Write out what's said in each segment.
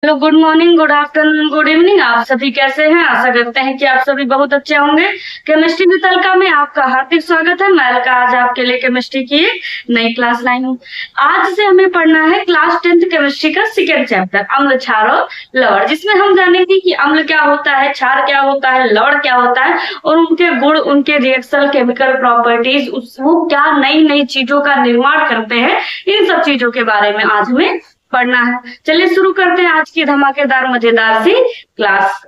Hello, good morning, good afternoon, good evening. आप सभी कैसे हैं? आशा करते हैं कि आप सभी बहुत अच्छे होंगे। केमिस्ट्री वितलका में आपका हार्दिक स्वागत है। मैं अलका आज आपके लिए केमिस्ट्री की एक नई क्लास लाई हूँ। आज से हमें पढ़ना है क्लास 10th केमिस्ट्री का सेकेंड चैप्टर अम्ल, क्षार और लवण, जिसमें हम जानेंगे कि अम्ल क्या होता है, क्षार क्या होता है, लवण क्या होता है और उनके गुण, उनके रिएक्शन, केमिकल प्रॉपर्टीज, वो क्या नई नई चीजों का निर्माण करते हैं। इन सब चीजों के बारे में आज हमें पढ़ना है। चलिए शुरू करते हैं आज की धमाकेदार मजेदार सी क्लास।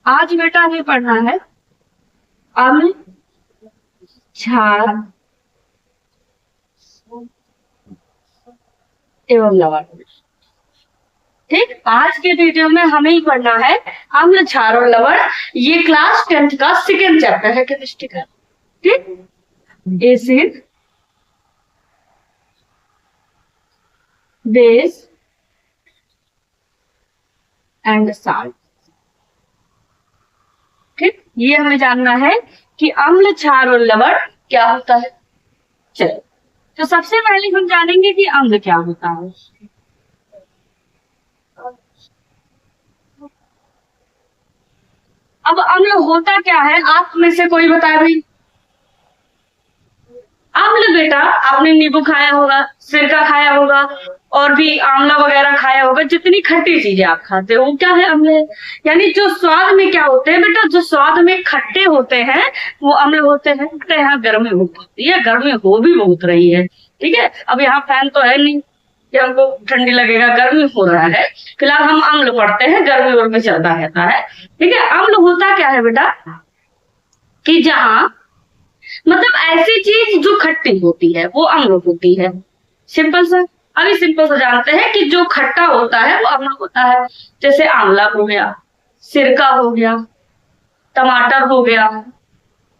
आज बेटा हमें पढ़ना है अम्ल, क्षार एवं लवण। ठीक, आज के वीडियो में हमें ही पढ़ना है अम्ल, क्षार और लवण। ये क्लास 10th का सेकेंड चैप्टर है केमिस्ट्री का। ठीक, एसिड, बेस एंड साल्ट। ठीक, ये हमें जानना है कि अम्ल, क्षार और लवण क्या होता है। चलो, तो सबसे पहले हम जानेंगे कि अम्ल क्या होता है। अब अम्ल होता क्या है, आप में से कोई बताए भाई। अम्ल बेटा, आपने नींबू खाया होगा, सिरका खाया होगा और भी आंवला वगैरह खाया होगा। जितनी खट्टी चीजें आप खाते हो वो क्या है, अम्ल है। यानी जो स्वाद में क्या होते हैं बेटा, जो स्वाद में खट्टे होते हैं वो अम्ल होते हैं। बेटा यहाँ गर्मी बहुत होती है, गर्मी हो भी बहुत रही है। ठीक है, अब यहाँ फैन तो है नहीं कि हमको ठंडी लगेगा, गर्मी हो रहा है। फिलहाल हम अम्ल पढ़ते हैं, गर्मी और में चलता रहता है। ठीक है, अम्ल होता क्या है बेटा कि जहां मतलब ऐसी चीज जो खट्टी होती है वो अम्ल होती है। सिंपल सा, अभी सिंपल सा जानते हैं कि जो खट्टा होता है वो अम्ल होता है। जैसे आंवला हो गया, सिरका हो गया, टमाटर हो गया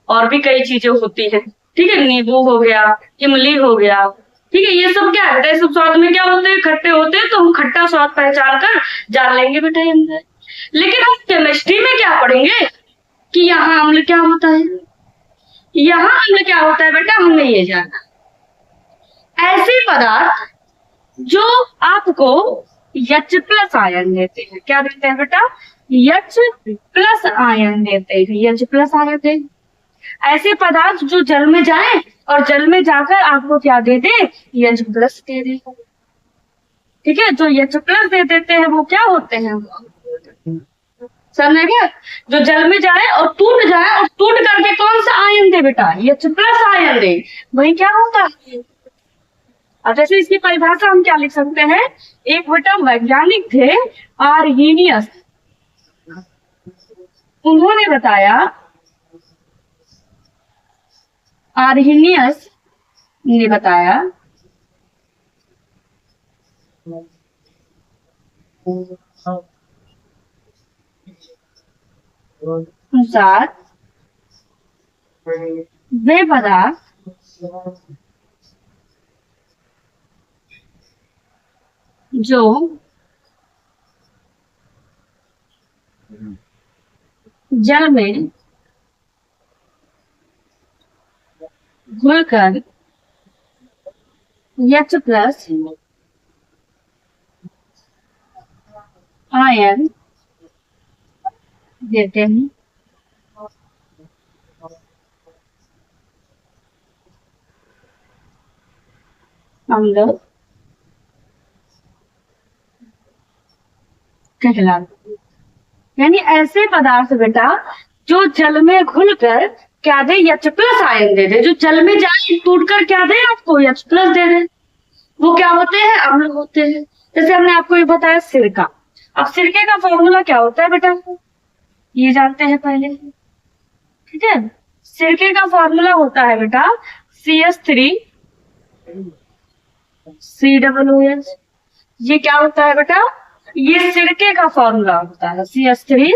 और भी कई चीजें होती है। ठीक है, नींबू हो गया, इमली हो गया। ठीक है, ये सब क्या है, सब स्वाद में क्या होते हैं, खट्टे होते हैं। तो हम खट्टा स्वाद पहचान कर जान लेंगे बेटा ये अंदर। लेकिन हम केमिस्ट्री में क्या पढ़ेंगे कि यहाँ अम्ल क्या होता है। यहाँ अम्ल क्या होता है बेटा, हमने ये जाना ऐसे पदार्थ जो आपको H+ आयन देते हैं। क्या देते हैं बेटा, H+ आयन देते हैं, H+ आयन देते हैं। ऐसे पदार्थ जो जल में जाए और जल में जाकर आपको क्या दे दे, H+ दे दे। ठीक है, जो H+ दे देते हैं वो क्या होते हैं, समझे क्या, जो जल में जाए और टूट जाए और टूट करके कौन सा आयन दे बेटा, H+ आयन दे, वही क्या होता है। अब जैसे इसकी परिभाषा हम क्या लिख सकते हैं, एक बेटा वैज्ञानिक थे आर्हीनियस, उन्होंने बताया, आर्हीनियस ने बताया अनुसार वे पदार्थ जो जल में घुलकर H+ आयन देते हैं, अम्ल कहलाते। यानी ऐसे पदार्थ बेटा जो जल में घुलकर क्या दे, H+ आयन दे दे। जो जल में जाए टूटकर क्या दे आपको, H+ दे दे, वो क्या होते हैं, अम्ल होते हैं। जैसे हमने आपको ये बताया सिरका। अब सिरके का फॉर्मूला क्या होता है बेटा, ये जानते हैं पहले। ठीक है, सिरके का फॉर्मूला होता है बेटा CH3 COOH। ये क्या होता है बेटा, ये सिरके का फॉर्मूला होता है, CH3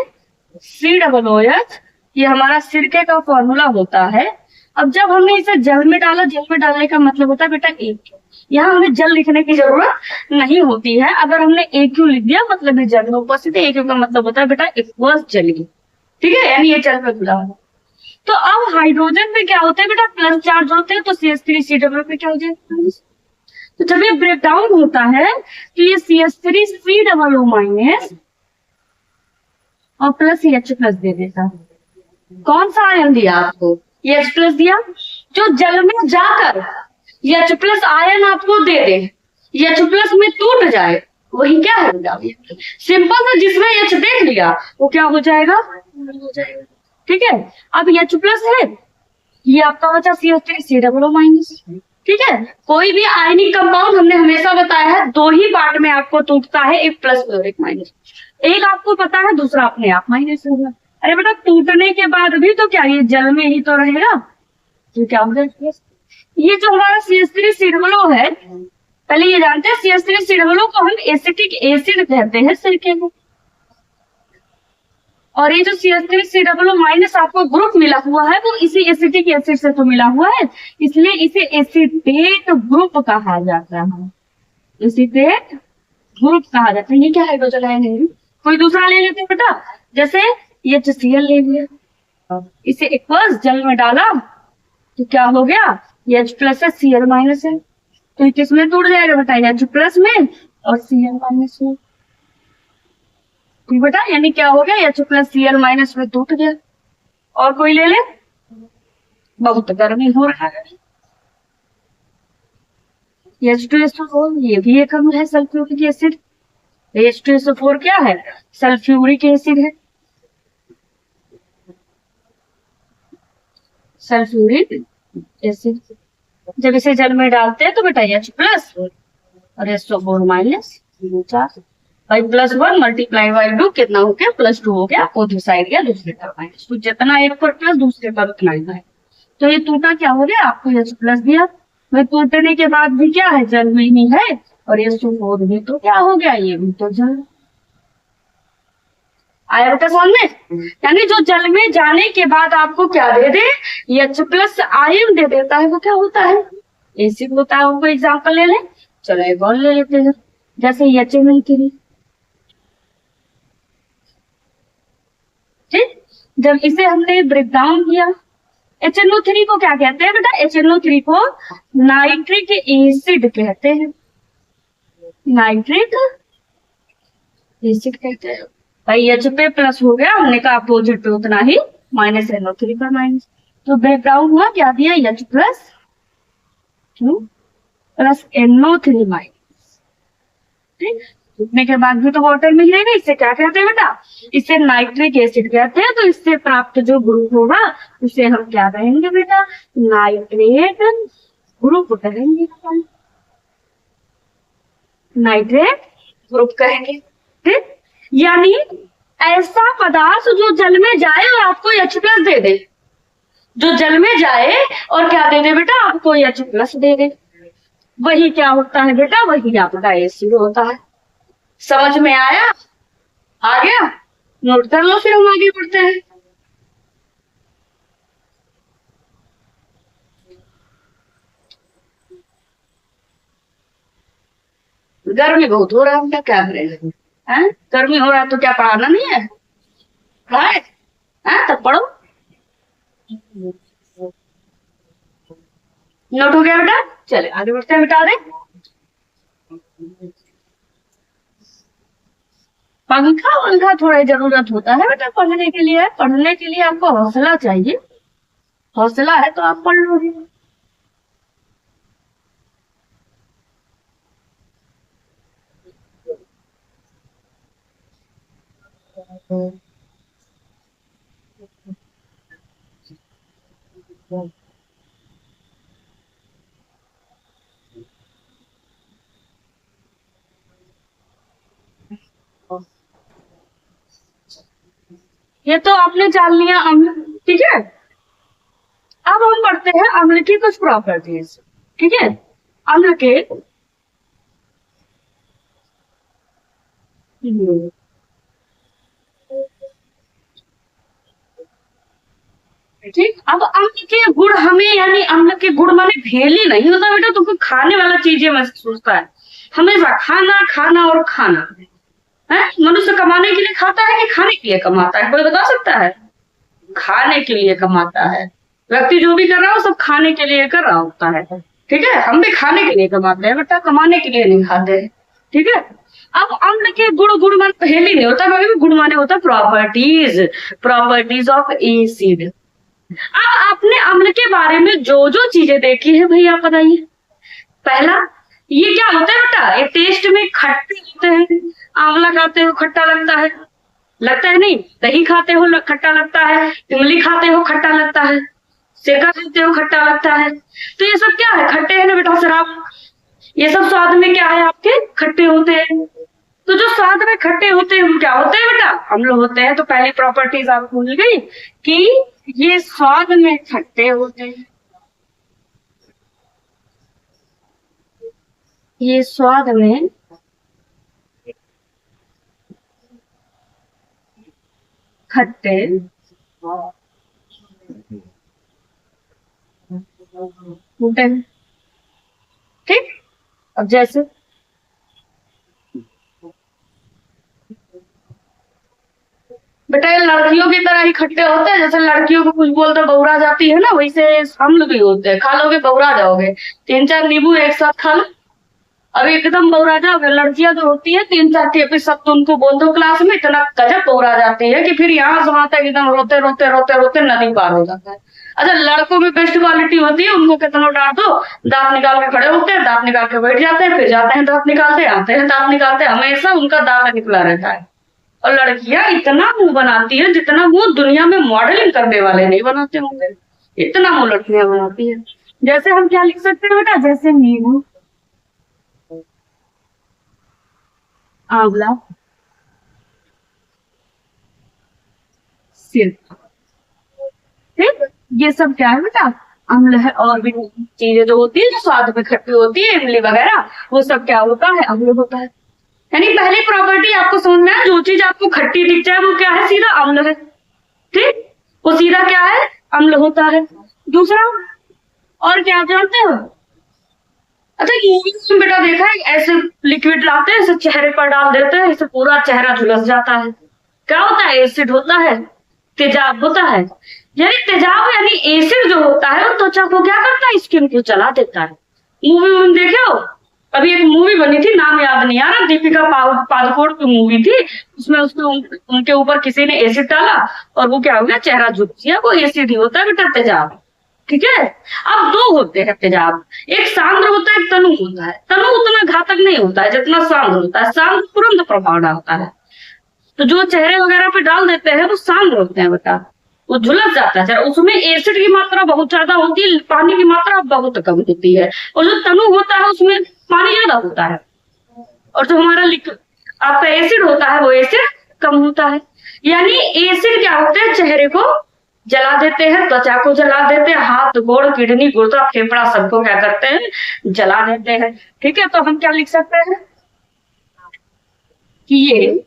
COOH। ये हमारा सिरके का फॉर्मूला होता है। अब जब हमने इसे जल में डाला, जल में डालने का मतलब होता है बेटा AQ। यहाँ हमें जल लिखने की जरूरत नहीं होती है। अगर हमने AQ लिख दिया मतलब ये जल में उपस्थित है। AQ का मतलब होता है बेटा एक्वस जलीय। ठीक है, यानी ये जल में घुला हुआ। तो अब हाइड्रोजन में क्या होता है बेटा, प्लस चार्ज होते हैं, तो CH3COO पे क्या हो जाएगा। तो जब ये ब्रेक डाउन होता है तो ये CH3COO माइनस और प्लस H प्लस दे देता। कौन सा आयन दिया आपको, H प्लस दिया। जो जल में जाकर H प्लस आयन आपको दे दे, H प्लस में टूट जाए, वही क्या हो जाएगा, सिंपल सा, जिसमें H देख लिया वो क्या हो जाएगा, ठीक है। अब H प्लस है, ये आपका बचा CH3COO माइनस, ठीक है। कोई भी आयनिक कंपाउंड हमने हमेशा बताया है दो ही पार्ट में आपको टूटता है, एक प्लस और एक माइनस। एक आपको पता है, दूसरा अपने आप माइनस होगा। अरे बेटा टूटने के बाद भी तो क्या ये जल में ही तो रहेगा, तो क्या हो जाएगा। ये जो हमारा CH3COO है, पहले ये जानते हैं CH3COO को हम एसिटिक एसिड कहते हैं सिरके को। और ये जो CH3COO माइनस आपको ग्रुप मिला हुआ है वो इसी एसिटिक एसिड से तो मिला हुआ है, इसलिए इसे एसिटेट ग्रुप कहा जाता है। एसिटेट ग्रुप कहा जाता है। ये क्या हाइड्रोजन आयन है, कोई दूसरा ले लेते हैं बेटा, जैसे ये HCl ले लिया, इसे एक्वस जल में डाला तो क्या हो गया, H प्लस है Cl माइनस है, तो किसमें टूट जाएगा बेटा, H प्लस में और Cl माइनस में। बेटा यानी क्या हो गया, H प्लस Cl माइनस में टूट गया। और कोई ले ले, बहुत गर्मी हो रहा है। H2SO4 ये भी एक अम्ल है, सल्फ्यूरिक एसिड। H2SO4 क्या है, सल्फ्यूरिक एसिड है, सल्फ्यूरिक एसिड। जब इसे जल में डालते हैं तो बेटा H प्लस और SO4 माइनस, भाई +1 मल्टीप्लाई बाई 2 कितना हो गया, +2 हो गया, और साइड गया दूसरे तरफ माइनस। तो जितना एक पर प्लस दूसरे पर उतना ही है। तो ये टूटा क्या हो गया, आपको H प्लस दिया, वह टूटने के बाद भी क्या है, जल में ही है, और SO4 भी तो क्या हो गया, ये भी तो जल। आया बेटा समझ में। यानी जो जल में जाने के बाद आपको क्या दे दे, H प्लस आयन दे देता है, वो क्या होता है, एसिड होता है। उनको एग्जाम्पल ले लें, चलो एक और ले लेते हैं, जैसे HNO3। ठीक, जब इसे हमने ब्रेक डाउन किया, HNO3 को क्या कहते हैं बेटा, HNO3 को नाइट्रिक एसिड कहते हैं, नाइट्रिक एसिड कहते हैं। भाई H पे प्लस हो गया, हमने कहा अपोजिट पे उतना ही माइनस, NO3 पर माइनस, तो ब्रेक डाउन हुआ, क्या दिया, H plus plus NO3 minus. ठीक, टूटने के बाद भी तो वाटर में ही रहेगा, इससे क्या कहते हैं बेटा, इसे नाइट्रिक एसिड कहते हैं। तो इससे प्राप्त जो ग्रुप होगा उसे हम क्या कहेंगे बेटा, नाइट्रेट ग्रुप कहेंगे, नाइट्रेट ग्रुप कहेंगे। ठीक, यानी ऐसा पदार्थ जो जल में जाए और आपको H प्लस दे दे, जो जल में जाए और क्या दे दे बेटा, आपको H प्लस दे दे, वही क्या होता है बेटा, वही आपका एसिड होता है। समझ में आया, आ गया, नोट कर लो, फिर हम आगे बढ़ते हैं। गर्मी बहुत हो रहा है, क्या करें, हैं, गर्मी हो रहा है तो क्या पढ़ाना नहीं है, है? तब पढ़ो। नोट हो गया बेटा, चले आगे बढ़ते हैं, मिटा दे। पंखा पंखा थोड़ा जरूरत होता है बेटा पढ़ने के लिए, पढ़ने के लिए आपको हौसला चाहिए, हौसला है तो आप पढ़ लोगे। ये तो आपने जान लिया अम्ल, ठीक है। अब हम पढ़ते हैं अम्ल की कुछ प्रॉपर्टीज, ठीक है। अम्ल के ठीक, अब अम्ल के गुण हमें, यानी अम्ल के गुण माने फेल ही नहीं होता बेटा, तुमको खाने वाला चीजें महसूसता है हमेशा, खाना खाना और खाना है। मनुष्य कमाने के लिए खाता है कि खाने के लिए कमाता है, कोई बता सकता है, खाने के लिए कमाता है। व्यक्ति जो भी कर रहा है वो सब खाने के लिए कर रहा होता है। ठीक है, हम भी खाने के लिए कमाते हैं बेटा, कमाने के लिए नहीं खाते हैं। ठीक है, अब अम्ल के गुण, गुण मान पहले नहीं होता, कभी भी गुण माने होता प्रॉपर्टीज, प्रॉपर्टीज ऑफ एसिड। अब आपने अम्ल के बारे में जो जो चीजें देखी है भैया आप बताइए। पहला, ये क्या होता है बेटा, ये टेस्ट में खट्टे होते हैं। आंवला खाते हो खट्टा लगता है, लगता है नहीं? दही खाते हो खट्टा लगता है, इमली खाते हो खट्टा लगता है, सिरका पीते हो खट्टा लगता है। तो ये सब क्या है, खट्टे है ना बेटा, शराब। ये सब स्वाद में क्या है आपके, खट्टे होते हैं। तो जो स्वाद में खट्टे होते हैं वो क्या होते हैं बेटा, अम्ल होते हैं। तो पहली प्रॉपर्टीज आपको मिल गई कि ये स्वाद में खट्टे होते हैं, ये स्वाद में खट्टे होते हैं। ठीक, अब जैसे बेटा ये लड़कियों की तरह ही खट्टे होते हैं, जैसे लड़कियों को कुछ बोलते बौरा जाती है ना, वैसे हम लोग भी होते हैं। खा लोगे बौरा जाओगे, 3-4 नींबू एक साथ खा लो, अब एकदम बौरा जाओगे। लड़कियां जो होती है 3-4 टेपी सब तो उनको बोल दो क्लास में, इतना गजब बौरा जाती है कि फिर यहाँ से वहां तक एकदम रोते रोते रोते रोते नदी पार हो जाता है। अच्छा, लड़कों में बेस्ट क्वालिटी होती है, उनको कितना डांट दो दांत निकाल के खड़े होते हैं, दांत निकाल के बैठ जाते हैं, फिर जाते हैं दांत निकालते, आते हैं दांत निकालते, हमेशा उनका दांत निकला रहता है। और लड़कियां इतना मुंह बनाती है जितना मुंह दुनिया में मॉडलिंग करने वाले नहीं बनाते होंगे, इतना मुंह लड़कियां बनाती है। जैसे हम क्या लिख सकते हैं बेटा, जैसे नींबू, आंवला, सिरका। ठीक, ये सब क्या है बेटा, अम्ल है। और भी चीजें जो होती है जो स्वाद में खट्टी होती है, इमली वगैरह, वो सब क्या होता है, अम्ल होता है। यानी पहली प्रॉपर्टी आपको समझ में आया, जो चीज आपको खट्टी दिख जाए वो क्या है, सीधा अम्ल है। ठीक, वो सीधा क्या है, अम्ल होता है। दूसरा, और क्या जानते हो, अच्छा मूवीज में बेटा देखा है, ऐसे लिक्विड लाते हैं, ऐसे चेहरे पर डाल देते हैं, ऐसे पूरा चेहरा झुलस जाता है। क्या होता है, एसिड होता है, तेजाब होता है। यानी तेजाब यानी एसिड जो होता है वो त्वचा को क्या करता है, स्किन को जला देता है। मूवी में देखे हो, अभी एक मूवी बनी थी, नाम याद नहीं आ रहा, दीपिका पादुकोण की मूवी थी, उसमें उनके ऊपर किसी ने एसिड डाला और वो क्या हो गया, चेहरा झुक गया। वो एसिड ही होता है बेटा, तेजाब। ठीक है, अब दो होते हैं तेजाब, एक सांद्र होता है, एक तनु होता है। तनु उतना घातक नहीं होता है जितना सांद्र होता है, सांद्र तुरंत प्रभाव डालता है। तो जो चेहरे वगैरह पे डाल देते हैं वो सांद्र होते हैं बेटा, वो झुलस जाता है, उसमें एसिड की मात्रा बहुत ज्यादा होती है, पानी की मात्रा बहुत कम होती है। और जो तनु होता है उसमें पानी ज्यादा होता है, और जो हमारा आपका एसिड होता है वो एसिड कम होता है। यानी एसिड क्या होते हैं, चेहरे को जला देते हैं, त्वचा को जला देते हैं, हाथ गोड़ किडनी गुर्दा फेफड़ा सबको क्या करते हैं, जला देते हैं। ठीक है, तो हम क्या लिख सकते हैं कि ये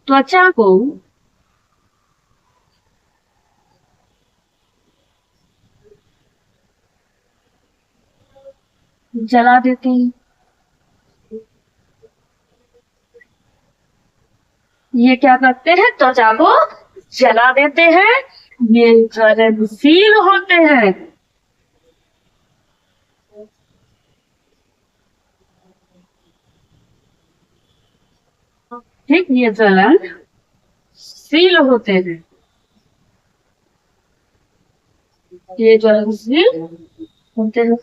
त्वचा को जला देते हैं, ये क्या करते हैं, त्वचा को जला देते हैं, ये ज्वलनशील होते हैं। ठीक, ये ज्वलनशील होते हैं, ये ज्वलनशील होते हैं।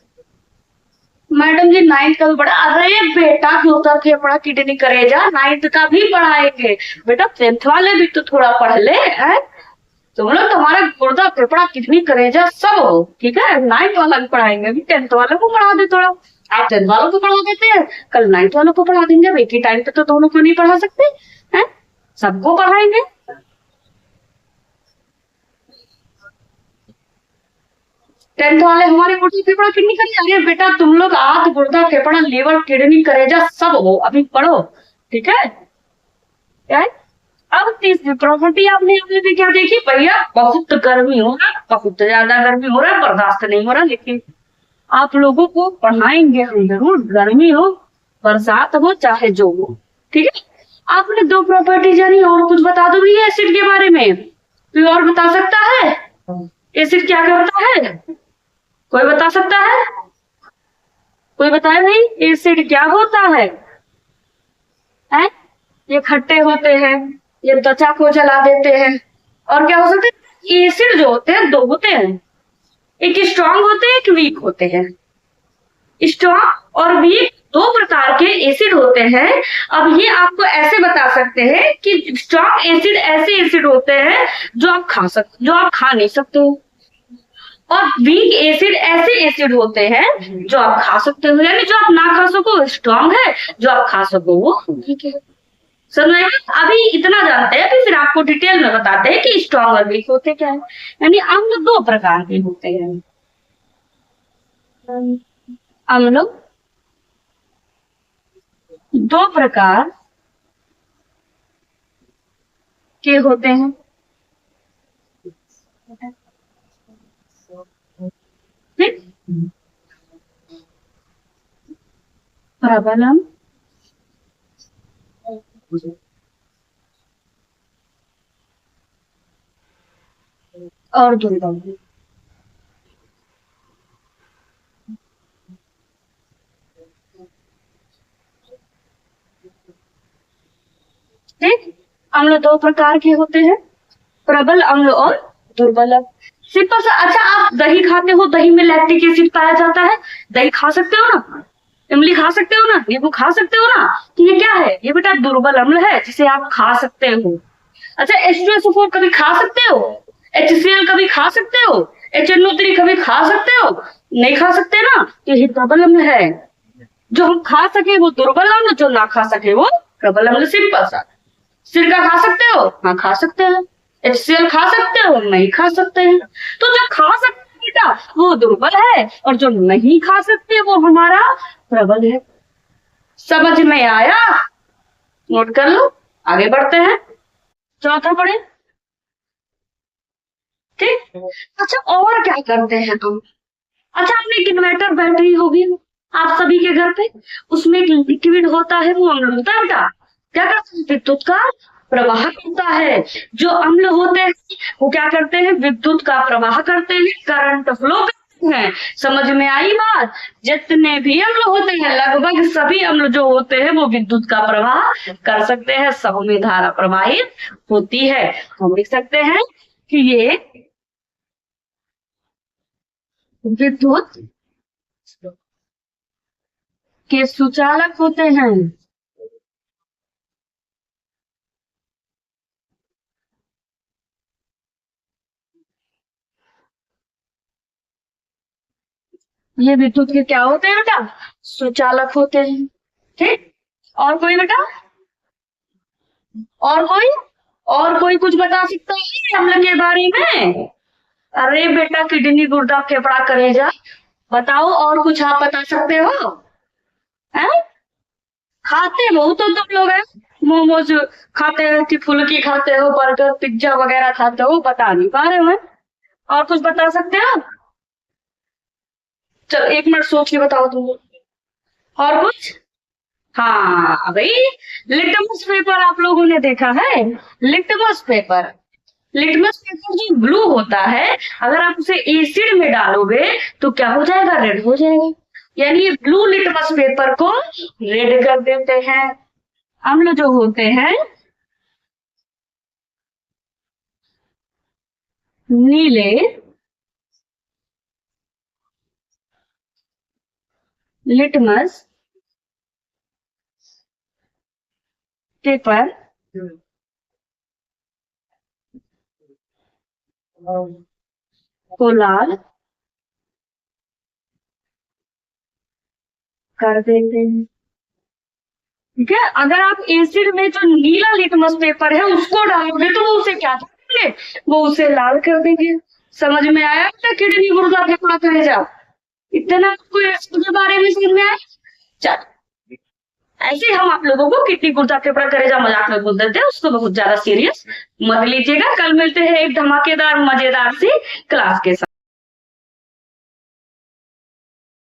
मैडम जी 9th का भी पढ़ा, अरे बेटा गुर्दा फेफड़ा किडनी कलेजा 9th का भी पढ़ाएंगे बेटा, 10th वाले भी तो थोड़ा पढ़ ले हैं। तुम लोग तुम्हारा गुर्दा फेफड़ा किडनी कलेजा सब हो, ठीक है, 9th वाला भी पढ़ाएंगे, अभी 10th वालों को पढ़ा दे थोड़ा। आप 10th वालों को पढ़ा देते हैं, कल 9th वालों को पढ़ा देंगे। एक ही टाइम पे तो दोनों को नहीं पढ़ा सकते हैं, सबको पढ़ाएंगे। 10th वाले हमारे गुर्दा फेफड़ा किडनी कलेजा, अरे बेटा तुम लोग आंत गुर्दा फेफड़ा लीवर किडनी कलेजा सब हो, अभी पढ़ो। ठीक है, क्या है? अब तीसरी प्रॉपर्टी आपने भी क्या देखी भैया, बहुत गर्मी हो रहा है, बहुत ज्यादा गर्मी हो रहा है, बर्दाश्त नहीं हो रहा, लेकिन आप लोगों को पढ़ाएंगे हम जरूर, गर्मी हो बरसात हो चाहे जो हो। ठीक है, आपने 2 प्रॉपर्टी जानी, और कुछ बता दो भैया एसिड के बारे में। कोई और बता सकता है एसिड क्या करता है? कोई बता सकता है? कोई बताए भाई एसिड क्या होता है? हैं? ये खट्टे होते हैं, ये त्वचा को जला देते हैं। और क्या हो सकता है? एसिड जो होते हैं दो होते हैं, एक स्ट्रांग होते हैं, एक वीक होते हैं। स्ट्रांग और वीक दो प्रकार के एसिड होते हैं। अब ये आपको ऐसे बता सकते हैं कि स्ट्रांग एसिड ऐसे एसिड होते हैं जो आप खा नहीं सकते हो, और वीक एसिड ऐसे एसिड होते हैं जो आप खा सकते हो। यानी जो आप ना खा सको स्ट्रांग है, जो आप खा सको वो वीक है। समझ में? अभी इतना जानते हैं, अभी फिर आपको डिटेल में बताते हैं कि स्ट्रांग और वीक होते क्या है। यानी अम्ल दो प्रकार के होते हैं। अम्ल दो प्रकार के होते हैं। ठीक, प्रबल अम्ल और दुर्बल। ठीक, अम्ल दो प्रकार के होते हैं, प्रबल अम्ल और दुर्बल अम्ल। सिंपल सा। अच्छा, आप दही खाते हो, दही में लैक्टिक एसिड पाया जाता है, दही खा सकते हो ना? इमली खा सकते हो ना? नींबू खा सकते हो ना? तो ये क्या है? ये बेटा दुर्बल अम्ल है जिसे आप खा सकते हो। अच्छा, H2SO4 कभी खा सकते हो? HCl कभी खा सकते हो? HNO3 कभी खा सकते हो? नहीं खा सकते ना? तो ये प्रबल अम्ल है। जो हम खा सके वो दुर्बल अम्ल, जो ना खा सके वो प्रबल अम्ल। सिंपल सा। सिरका खा सकते हो? हाँ खा सकते हैं। HCl खा सकते हो? नहीं खा सकते हैं। तो जो खा सकते हैं बेटा वो दुर्बल है, और जो नहीं खा सकते वो हमारा प्रबल है। समझ में आया? नोट कर लो, आगे बढ़ते हैं। चौथा पढ़े। ठीक। अच्छा, और क्या करते हैं हम? अच्छा, आपने एक इन्वर्टर बैटरी होगी आप सभी के घर पे, उसमें एक लिक्विड होता है, वो अम्ल होता है बेटा। क्या करता है? विद्युत का प्रवाह करता है। जो अम्ल होते हैं वो क्या करते हैं? विद्युत का प्रवाह करते हैं, करंट फ्लो करते हैं। समझ में आई बात? जितने भी अम्ल होते हैं, लगभग सभी अम्ल जो होते हैं वो विद्युत का प्रवाह कर सकते हैं, सब में धारा प्रवाहित होती है। हम लिख सकते हैं कि ये विद्युत के सुचालक होते हैं। ये विद्युत के क्या होते हैं बेटा? सुचालक होते हैं। ठीक। और कोई बेटा? और कोई? और कोई कुछ बता सकता है अम्ल के बारे में? अरे बेटा, किडनी, गुर्दा, फेफड़ा, कलेजा, बताओ और कुछ आप बता सकते हो? हैं? खाते बहुत हो तुम लोग हैं। मोमोज खाते हो कि फुल्की खाते हो, बर्गर पिज्जा वगैरह खाते हो, बता नहीं पा रहे हो। और कुछ बता सकते हो? चलो 1 मिनट सोच के बताओ तुम। और कुछ? हाँ भाई, लिटमस पेपर आप लोगों ने देखा है? लिटमस पेपर, लिटमस पेपर जो ब्लू होता है, अगर आप उसे एसिड में डालोगे तो क्या हो जाएगा? रेड हो जाएगा। यानी ये ब्लू लिटमस पेपर को रेड कर देते हैं। अम्ल जो होते हैं नीले लिटमस पेपर को लाल कर देते हैं। ठीक है, अगर आप एसिड में जो नीला लिटमस पेपर है उसको डालोगे तो वो उसे क्या करेंगे? वो उसे लाल कर देंगे। समझ में आया क्या? किडनी, गुर्दा, फेफड़ा, कलेजा, इतना आपको इसके बारे में समझ में आया? चल, ऐसे हम आप लोगों को किडनी, गुर्दा, फेफड़ा, कलेजा मजाक में बोल देते हैं, उसको बहुत ज्यादा सीरियस मत लीजिएगा। कल मिलते हैं एक धमाकेदार मजेदार सी क्लास के साथ।